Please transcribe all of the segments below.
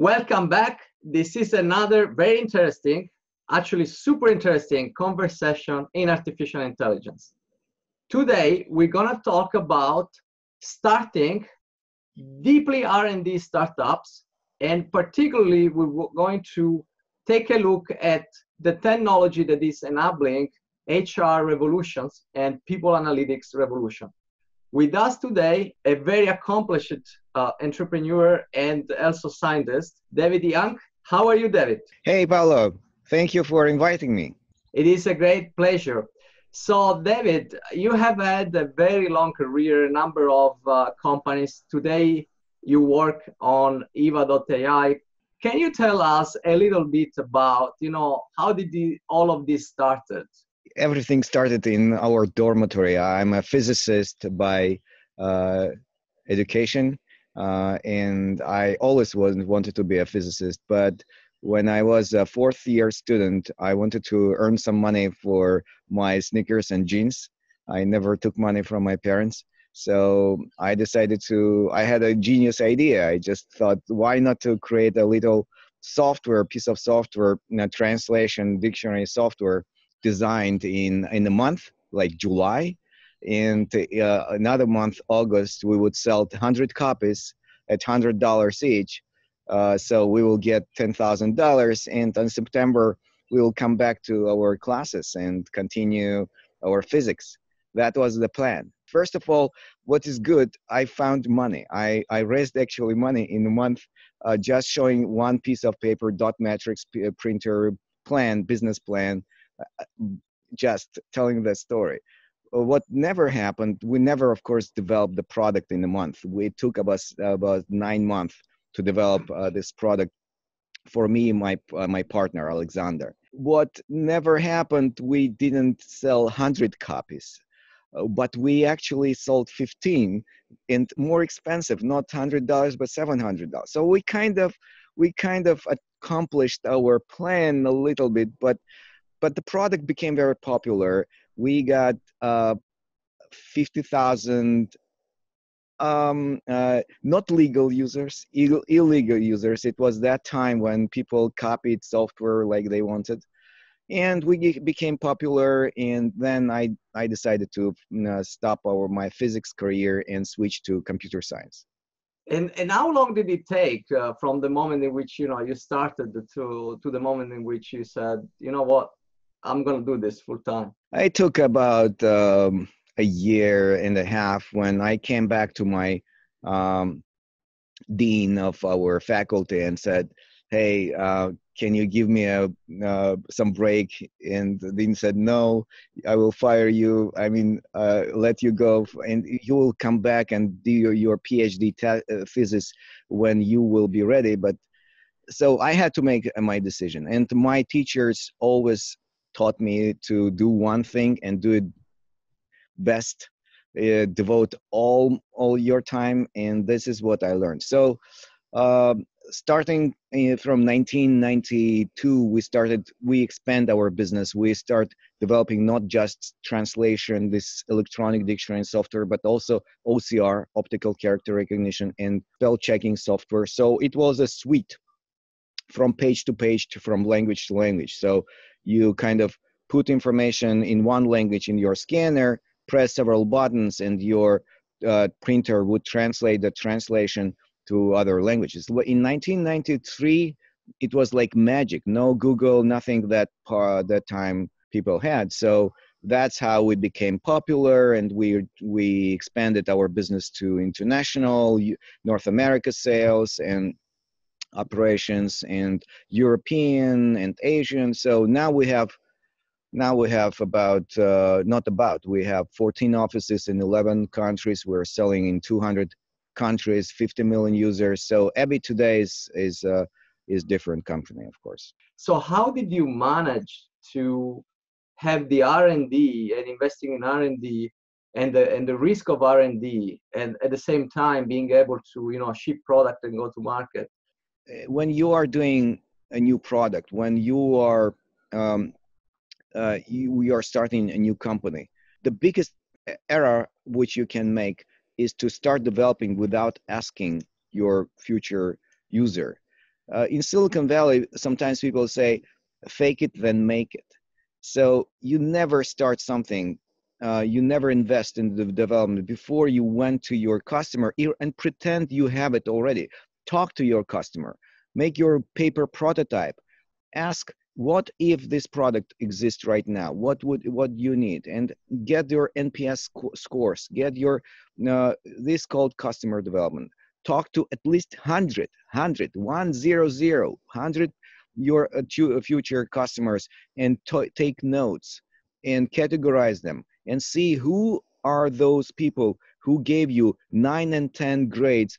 Welcome back. This is another very interesting, actually super interesting conversation in artificial intelligence. Today, we're going to talk about starting deeply R&D startups, and particularly we're going to take a look at the technology that is enabling HR revolutions and people analytics revolution. With us today, a very accomplished entrepreneur and also scientist, David Young. How are you, David? Hey, Paolo. Thank you for inviting me. It is a great pleasure. So, David, you have had a very long career, a number of companies. Today, you work on Yva.ai. Can you tell us a little bit about, how did all of this started? Everything started in our dormitory. I'm a physicist by education, and I always wanted to be a physicist. But when I was a fourth-year student, I wanted to earn some money for my sneakers and jeans. I never took money from my parents. So I decided I had a genius idea. I just thought, why not to create a little piece of software, translation, dictionary software, designed in a month like July, and another month, August, we would sell 100 copies at $100 each. So we will get $10,000, and in September we will come back to our classes and continue our physics. That was the plan. First of all, what is good, I found money. I raised actually money in a month, just showing one piece of paper, dot matrix printer plan, business plan, just telling the story. What never happened, we never, of course, developed the product in a month. It took about 9 months to develop this product for me and my partner, Alexander. What never happened, we didn't sell 100 copies, but we actually sold 15, and more expensive, not $100, but $700. So we kind of accomplished our plan a little bit, but the product became very popular. We got 50,000 not legal users, illegal users. It was that time when people copied software like they wanted. And we became popular, and then I decided to stop my physics career and switch to computer science. And how long did it take from the moment in which you started to the moment in which you said, you know what, I'm going to do this full time? It took about a year and a half when I came back to my dean of our faculty and said, hey, can you give me some break? And the dean said, no, I will fire you. Let you go, and you will come back and do your PhD thesis when you will be ready. But so I had to make my decision, and my teachers always taught me to do one thing and do it best, devote all your time, and this is what I learned. So starting from 1992, we expand our business. We start developing not just translation, this electronic dictionary software, but also OCR, optical character recognition, and spell checking software. So it was a suite from page to page, from language to language. So you kind of put information in one language in your scanner, press several buttons, and your printer would translate the translation to other languages. In 1993, it was like magic. No Google, nothing that time people had. So that's how we became popular, and we expanded our business to international, North America sales and operations, and European and Asian. So now we have we have 14 offices in 11 countries. We're selling in 200 countries, 50 million users. So ABBYY today is different company, of course. So how did you manage to have the R&D and investing in R&D and the risk of R&D, and at the same time being able to ship product and go to market? When you are doing a new product, when you are you are starting a new company, the biggest error which you can make is to start developing without asking your future user. In Silicon Valley, sometimes people say, fake it, then make it. So you never start something, you never invest in the development before you went to your customer and pretend you have it already. Talk to your customer, make your paper prototype, ask, what if this product exists right now? What you need? And get your NPS scores, get your, this called customer development. Talk to at least 100 your future customers, and take notes and categorize them and see who are those people who gave you 9 and 10 grades,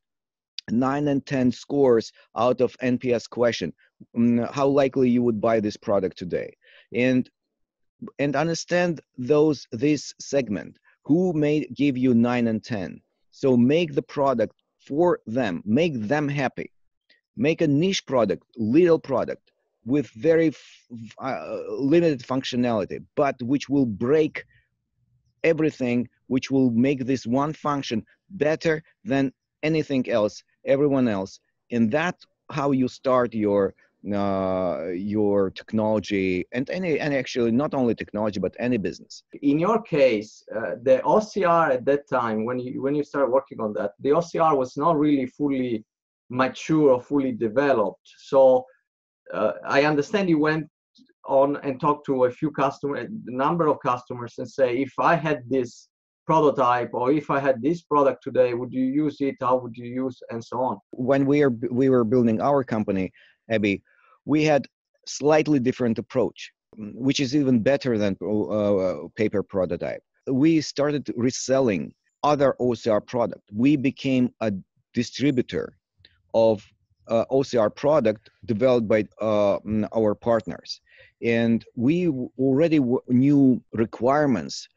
9 and 10 scores out of NPS question. How likely you would buy this product today, and understand this segment who may give you 9 and 10. So make the product for them, make them happy. Make a niche product, little product with very limited functionality, but which will break everything, which will make this one function better than anything else, everyone else. And that's how you start your technology, and actually not only technology but any business. In your case, the OCR at that time, when you started working on that, the OCR was not really fully mature or fully developed. So I understand you went on and talked to a few customers, a number of customers, and say, if I had this prototype, or if I had this product today, would you use it? How would you use, and so on? When we were building our company, Abby, we had slightly different approach, which is even better than paper prototype. We started reselling other OCR product. We became a distributor of OCR product developed by our partners. And we already knew requirements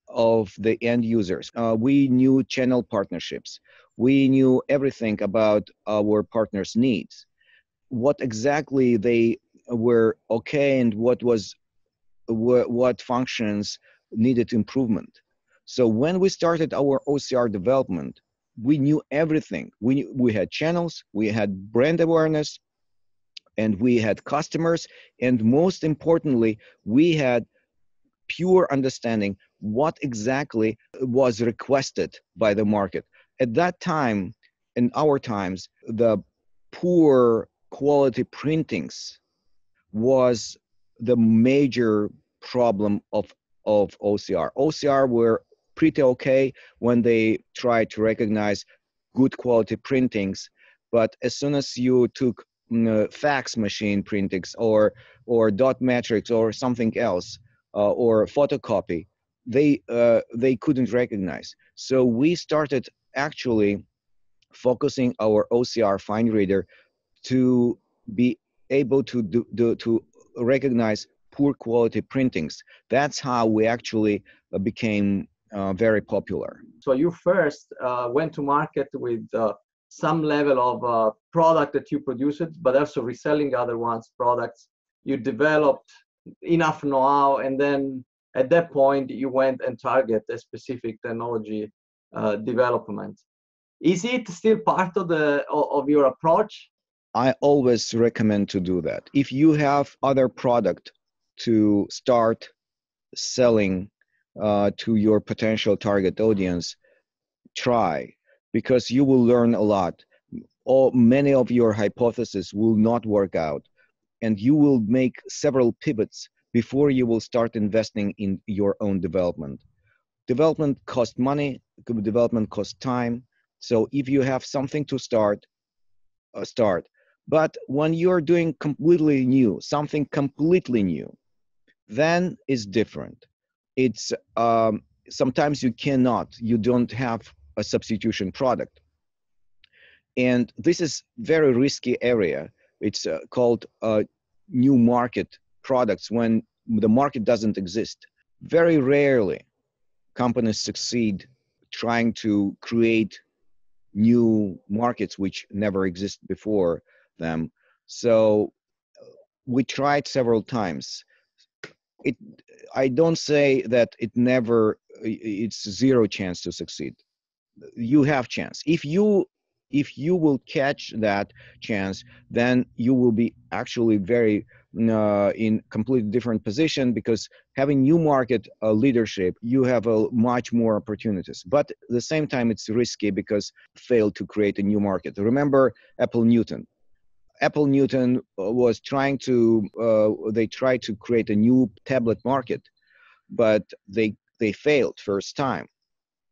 of the end users. We knew channel partnerships. We knew everything about our partners' needs, what exactly they were okay, and what functions needed improvement. So when we started our OCR development, we knew everything. We had channels, we had brand awareness, and we had customers, and most importantly, we had pure understanding what exactly was requested by the market. At that time, in our times, the poor quality printings was the major problem of OCR. OCR were pretty okay when they tried to recognize good quality printings, but as soon as you took fax machine printings or dot matrix or something else, or photocopy, they couldn't recognize. So we started actually focusing our OCR fine reader to be able to to recognize poor quality printings. That's how we actually became very popular. So you first went to market with some level of product that you produced, but also reselling other ones' products. You developed enough know-how, and then at that point you went and target a specific technology development. Is it still part of your approach? I always recommend to do that. If you have other product to start selling to your potential target audience, try, because you will learn a lot. Many of your hypotheses will not work out, and you will make several pivots before you will start investing in your own development. Development costs money, development costs time. So if you have something to start, start. But when you're doing completely new, something completely new, then it's different. It's sometimes you don't have a substitution product. And this is very risky area. It's called new market products when the market doesn't exist. Very rarely companies succeed trying to create new markets which never existed before them. So we tried several times. I don't say that it's zero chance to succeed. You have chance. If you If you will catch that chance, then you will be actually very in completely different position, because having new market leadership, you have a much more opportunities. But at the same time, it's risky because failed to create a new market. Remember Apple Newton. Apple Newton was trying to, they tried to create a new tablet market, but they failed first time.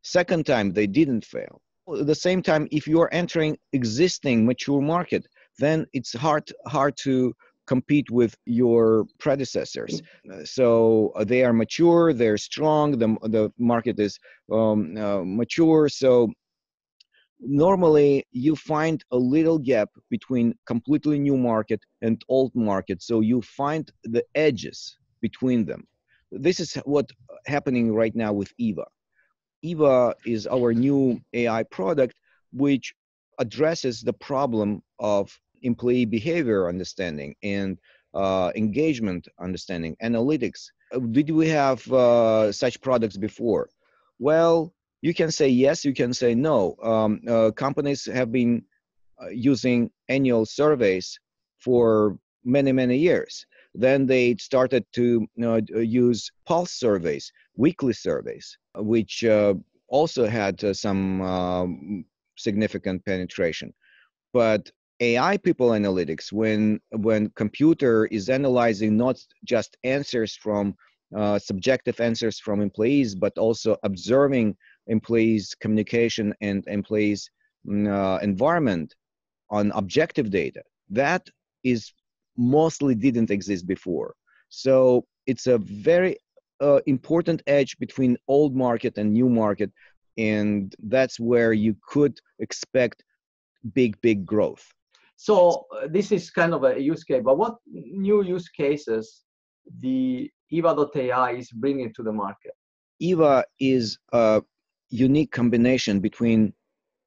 Second time, they didn't fail. At the same time, if you are entering existing mature market, then it's hard to compete with your predecessors. So they are mature, they're strong, the market is mature. So normally you find a little gap between completely new market and old market. So you find the edges between them. This is what happening right now with Yva. Yva is our new AI product, which addresses the problem of employee behavior understanding and engagement understanding, analytics. Did we have such products before? Well, you can say yes, you can say no. Companies have been using annual surveys for many years. Then they started to use pulse surveys, weekly surveys, which also had some significant penetration. But AI people analytics, when computer is analyzing not just answers from subjective answers from employees, but also observing employees' communication and employees' environment on objective data, that is mostly didn't exist before. So it's a very important edge between old market and new market, and that's where you could expect big growth. So this is kind of a use case, but what new use cases the Yva.ai is bringing to the market? Yva is a unique combination between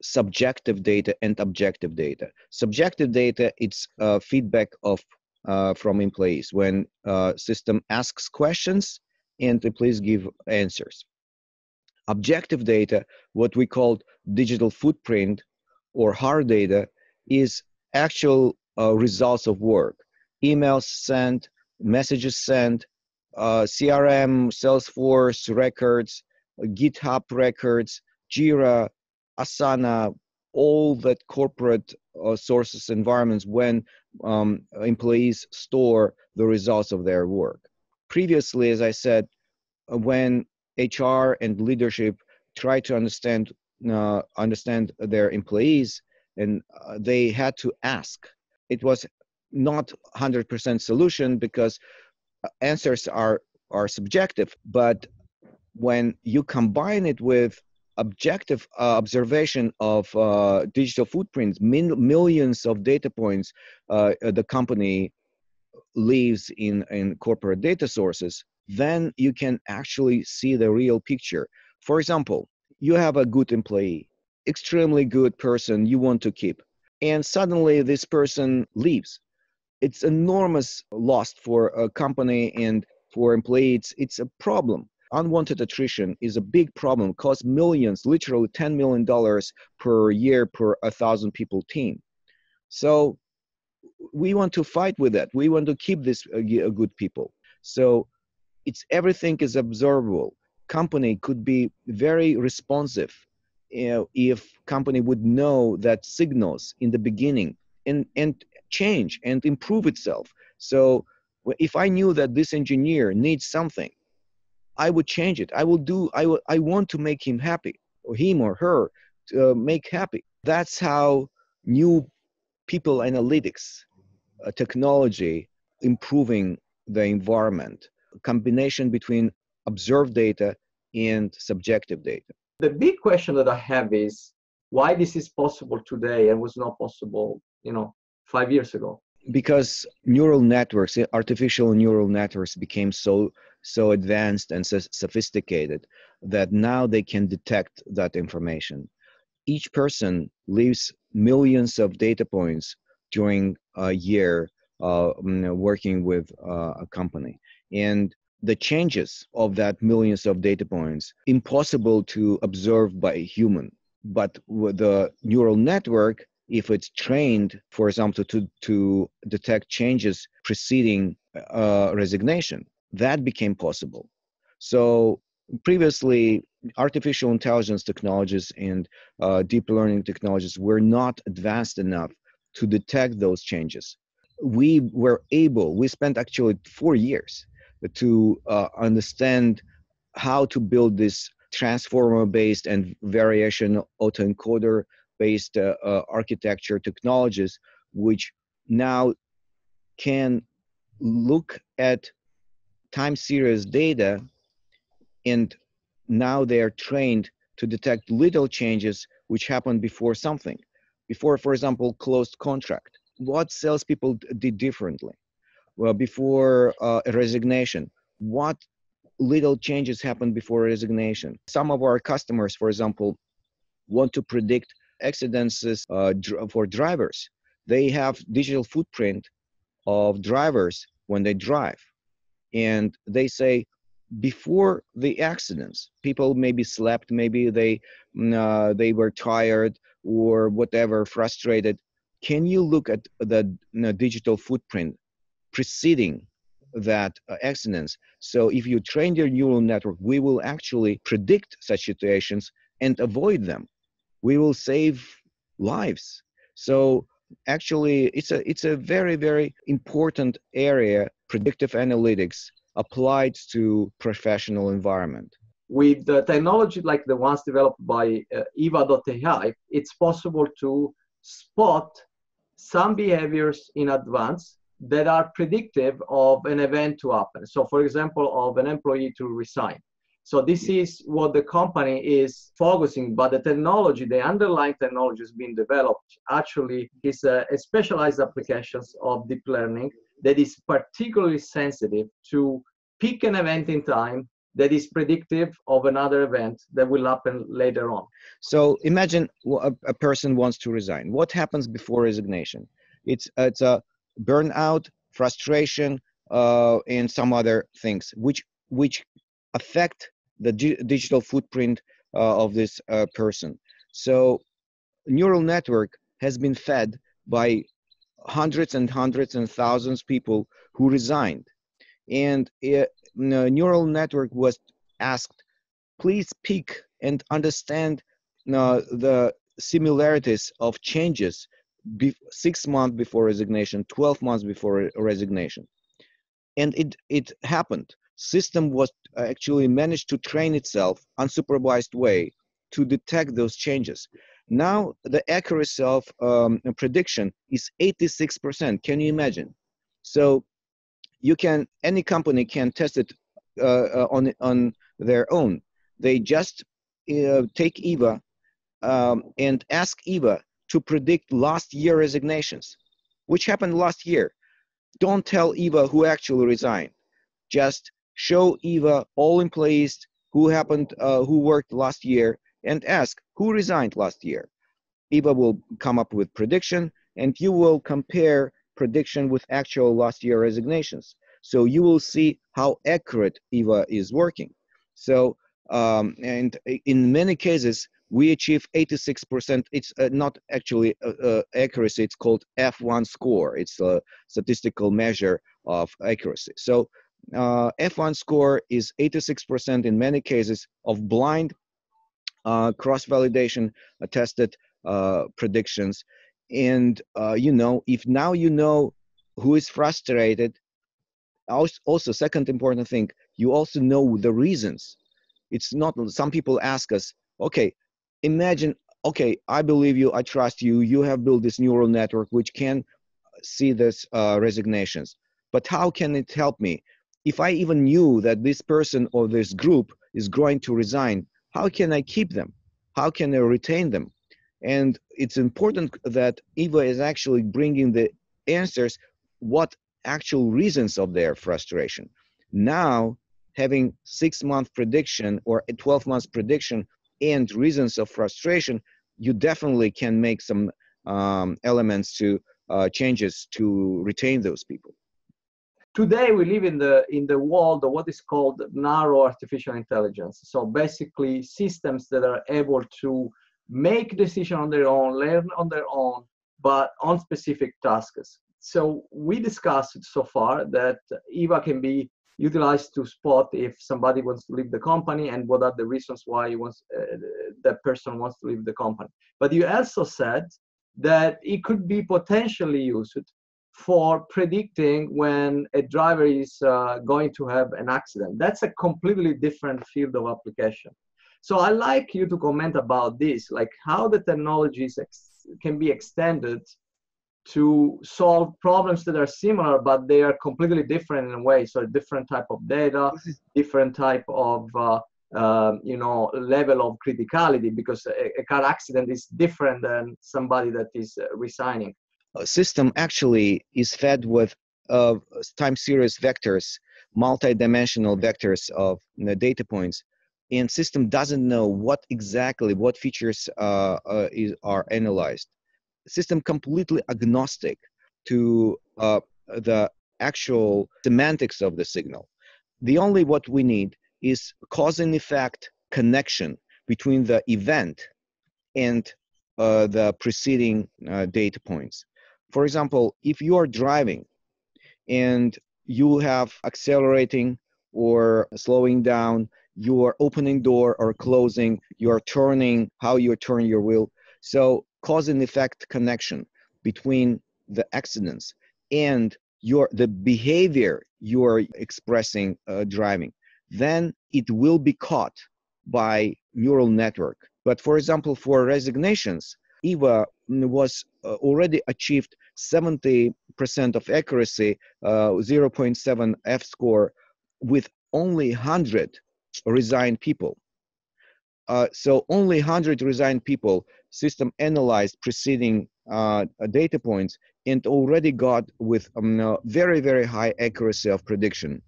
subjective data and objective data. Subjective data, it's feedback of from employees when system asks questions and employees give answers. Objective data, what we call digital footprint or hard data, is actual results of work. Emails sent, messages sent, CRM, Salesforce records, GitHub records, Jira, Asana, all that corporate sources environments when employees store the results of their work. Previously, as I said, when HR and leadership try to understand their employees, and they had to ask. It was not 100% solution because answers are subjective, but when you combine it with objective observation of digital footprints, millions of data points the company leaves in corporate data sources, then you can actually see the real picture. For example, you have a good employee, extremely good person you want to keep, and suddenly this person leaves. It's enormous loss for a company and for employees. It's a problem. Unwanted attrition is a big problem, costs millions, literally $10 million per year per 1,000 people team. So we want to fight with that. We want to keep this good people. So it's everything is observable. Company could be very responsive if company would know that signals in the beginning and change and improve itself. So if I knew that this engineer needs something, I would change it. I want to make him happy, or him or her to make happy. That's how new people analytics technology improving the environment, combination between observed data and subjective data. The big question that I have is why this is possible today and was not possible, 5 years ago. Because neural networks, artificial neural networks became so advanced and so sophisticated that now they can detect that information. Each person leaves millions of data points during a year working with a company. And the changes of that millions of data points impossible to observe by a human. But with the neural network, if it's trained, for example, to detect changes preceding resignation, that became possible. So previously, artificial intelligence technologies and deep learning technologies were not advanced enough to detect those changes. We spent actually 4 years to understand how to build this transformer-based and variation autoencoder-based architecture technologies, which now can look at time series data, and now they are trained to detect little changes which happened before something. Before, for example, closed contract. What salespeople did differently? Well, before a resignation, what little changes happen before resignation? Some of our customers, for example, want to predict accidents for drivers. They have digital footprint of drivers when they drive, and they say before the accidents, people maybe slept, maybe they were tired or whatever, frustrated. Can you look at the digital footprint preceding that accidents? So if you train your neural network, we will actually predict such situations and avoid them. We will save lives. So actually, it's a very, very important area, predictive analytics applied to professional environment. With the technology like the ones developed by Yva.ai, it's possible to spot some behaviors in advance that are predictive of an event to happen. So for example, of an employee to resign. So this is what the company is focusing, but the technology, the underlying technology is being developed actually is a specialized applications of deep learning that is particularly sensitive to pick an event in time that is predictive of another event that will happen later on. So imagine a person wants to resign. What happens before resignation? It's a burnout, frustration, and some other things which affect the digital footprint of this person. So neural network has been fed by hundreds and hundreds and thousands of people who resigned, and neural network was asked, please pick and understand the similarities of changes 6 months before resignation, 12 months before resignation. And it happened. System was actually managed to train itself unsupervised way to detect those changes. Now the accuracy of prediction is 86%. Can you imagine? So any company can test it on their own. They just take Yva and ask Yva to predict last year resignations, which happened last year. Don't tell Yva who actually resigned. Just show Yva all employees who worked last year and ask who resigned last year. Yva will come up with prediction, and you will compare prediction with actual last year resignations. So you will see how accurate Yva is working. So and in many cases we achieve 86%. It's not actually accuracy. It's called F1 score. It's a statistical measure of accuracy. So F1 score is 86% in many cases of blind cross-validation tested predictions. And if now you know who is frustrated, also second important thing, you also know the reasons. It's not, some people ask us, okay, imagine, okay, I believe you, I trust you, you have built this neural network which can see this resignations, but how can it help me? If I even knew that this person or this group is going to resign, how can I keep them? How can I retain them? And it's important that Yva is actually bringing the answers, what actual reasons of their frustration. Now, having 6-month prediction or a 12 months prediction and reasons of frustration, you definitely can make some elements to changes to retain those people. Today we live in the world of what is called narrow artificial intelligence. So basically systems that are able to make decision on their own, learn on their own, but on specific tasks. So we discussed so far that Yva can be utilized to spot if somebody wants to leave the company and what are the reasons why that person wants to leave the company. But you also said that it could be potentially used for predicting when a driver is going to have an accident. That's a completely different field of application. So I'd like you to comment about this, like how the technologies can be extended to solve problems that are similar, but they are completely different in a way. So different type of data, different type of level of criticality, because a car accident is different than somebody that is resigning. A system actually is fed with time series vectors, multi-dimensional vectors of data points, and system doesn't know what features are analyzed. System completely agnostic to the actual semantics of the signal. The only what we need is cause and effect connection between the event and the preceding data points. For example, if you are driving and you have accelerating or slowing down, you are opening door or closing, you are turning, how you turn your wheel. So cause and effect connection between the accidents and the behavior you are expressing driving, then it will be caught by neural network. But for example, for resignations, Yva was already achieved 70% of accuracy, 0.7 F-score with only 100 resigned people. So only 100 resigned people, system analyzed preceding data points and already got with very, very high accuracy of prediction.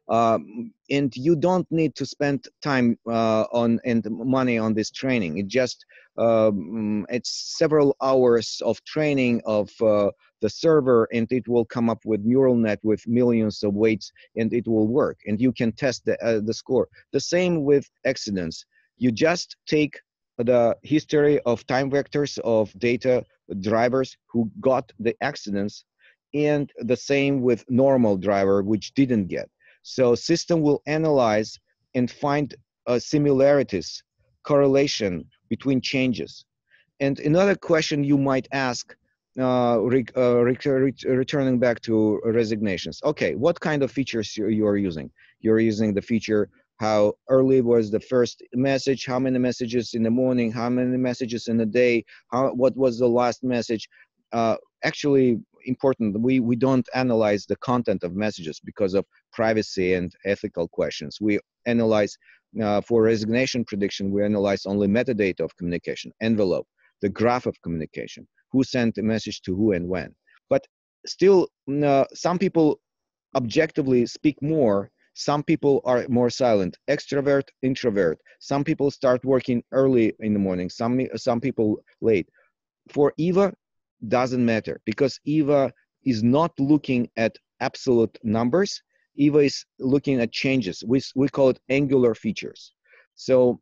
And you don't need to spend time and money on this training. It's several hours of training of the server, and it will come up with neural net with millions of weights, and it will work. And you can test the score. The same with accidents. You just take the history of time vectors of data drivers who got the accidents, and the same with normal driver which didn't get. So system will analyze and find similarities, correlation between changes. And another question you might ask, returning back to resignations. Okay, what kind of features you are using? You're using the feature, how early was the first message, how many messages in the morning, how many messages in the day, what was the last message. Actually important, we don't analyze the content of messages because of privacy and ethical questions. We analyze, for resignation prediction, we analyze only metadata of communication, envelope, the graph of communication, who sent a message to who and when. But still, some people objectively speak more. Some people are more silent, extrovert, introvert. Some people start working early in the morning, some people late. For Yva, doesn't matter, because Yva is not looking at absolute numbers. Yva is looking at changes. We call it angular features. So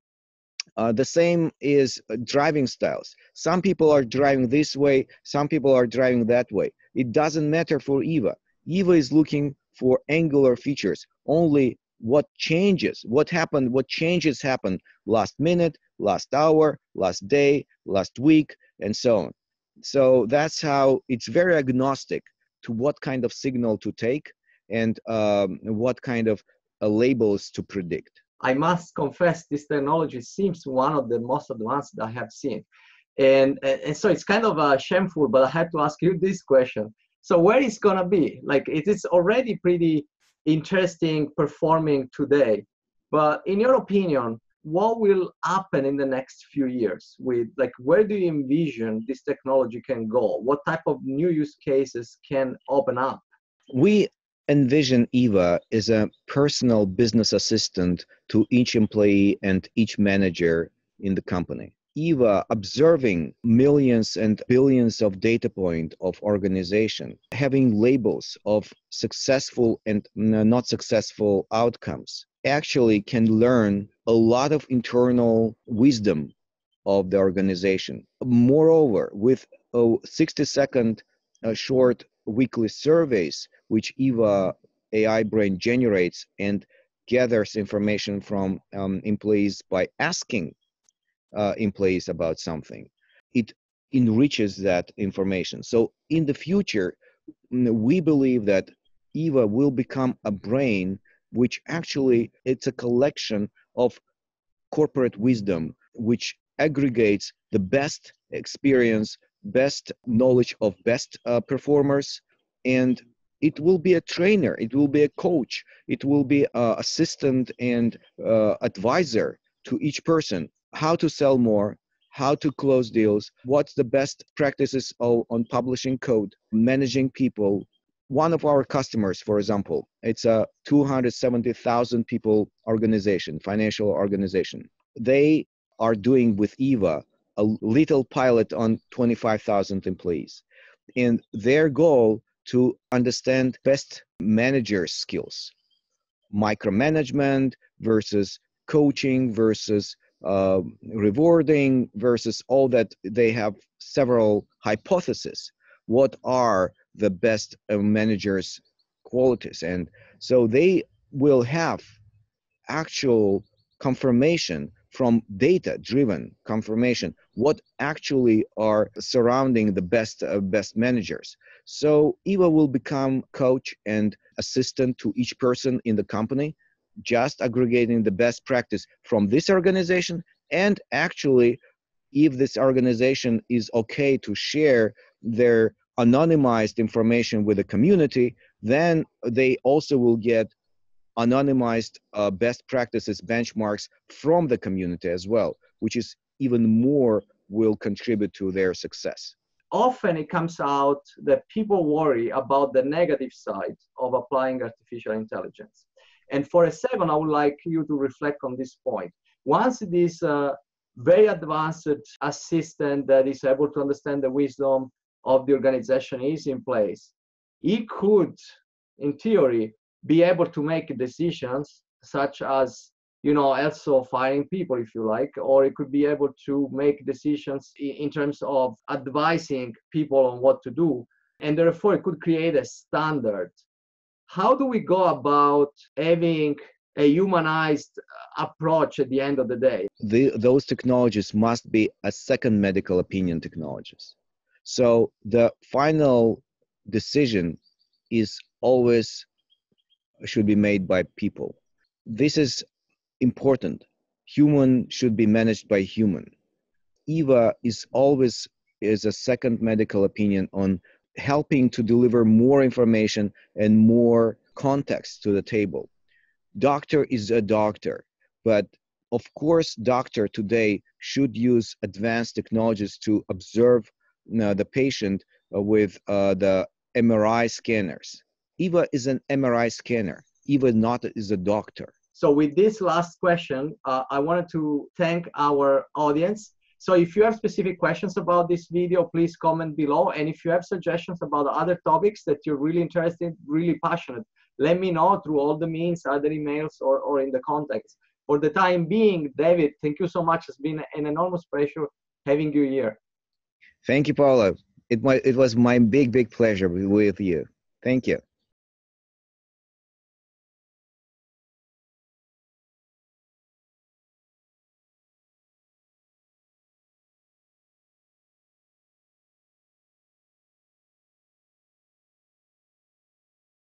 the same is driving styles. Some people are driving this way, some people are driving that way. It doesn't matter for Yva. Yva is looking for angular features, only what changes, what changes happened last minute, last hour, last day, last week, and so on. So that's how it's very agnostic to what kind of signal to take and what kind of labels to predict. I must confess, this technology seems one of the most advanced that I have seen. And so it's kind of shameful, but I have to ask you this question. So where is going to be? Like, it is already pretty interesting performing today. But in your opinion, what will happen in the next few years with, like, where do you envision this technology can go? What type of new use cases can open up? We envision Yva as a personal business assistant to each employee and each manager in the company. Yva observing millions and billions of data points of organization, having labels of successful and not successful outcomes, actually can learn a lot of internal wisdom of the organization. Moreover, with 60-second short weekly surveys, which Yva.ai brain generates and gathers information from employees by asking employees about something, it enriches that information. So in the future, we believe that Yva will become a brain which actually it's a collection of corporate wisdom which aggregates the best experience, best knowledge of best performers, and it will be a trainer, it will be a coach, it will be an assistant and advisor to each person, how to sell more, how to close deals, what's the best practices on publishing code, managing people. One of our customers, for example, it's a 270,000 people organization, financial organization. They are doing with Yva a little pilot on 25,000 employees. And their goal to understand best manager skills, micromanagement versus coaching versus rewarding versus all that. They have several hypotheses. What are the best managers' qualities? And so they will have actual confirmation from data-driven confirmation, what actually are surrounding the best managers. So Yva will become coach and assistant to each person in the company, just aggregating the best practice from this organization. And actually, if this organization is okay to share their anonymized information with the community, then they also will get anonymized best practices benchmarks from the community as well, which is even more will contribute to their success. Often it comes out that people worry about the negative side of applying artificial intelligence. And for a second, I would like you to reflect on this point. Once this very advanced assistant that is able to understand the wisdom of the organization is in place, it could, in theory, be able to make decisions such as, also firing people, if you like, or it could be able to make decisions in terms of advising people on what to do. And therefore, it could create a standard. How do we go about having a humanized approach at the end of the day? Those technologies must be a second medical opinion technologies. So the final decision is always should be made by people. This is important. Human should be managed by human. Yva is always a second medical opinion on helping to deliver more information and more context to the table. Doctor is a doctor, but of course, doctor today should use advanced technologies to observe the patient with the MRI scanners. Yva is an MRI scanner. Yva not is a doctor. So with this last question, I wanted to thank our audience. So if you have specific questions about this video, please comment below. And if you have suggestions about other topics that you're really interested, really passionate, let me know through all the means, either emails or in the contacts. For the time being, David, thank you so much. It's been an enormous pleasure having you here. Thank you, Paolo. It was my big pleasure with you. Thank you.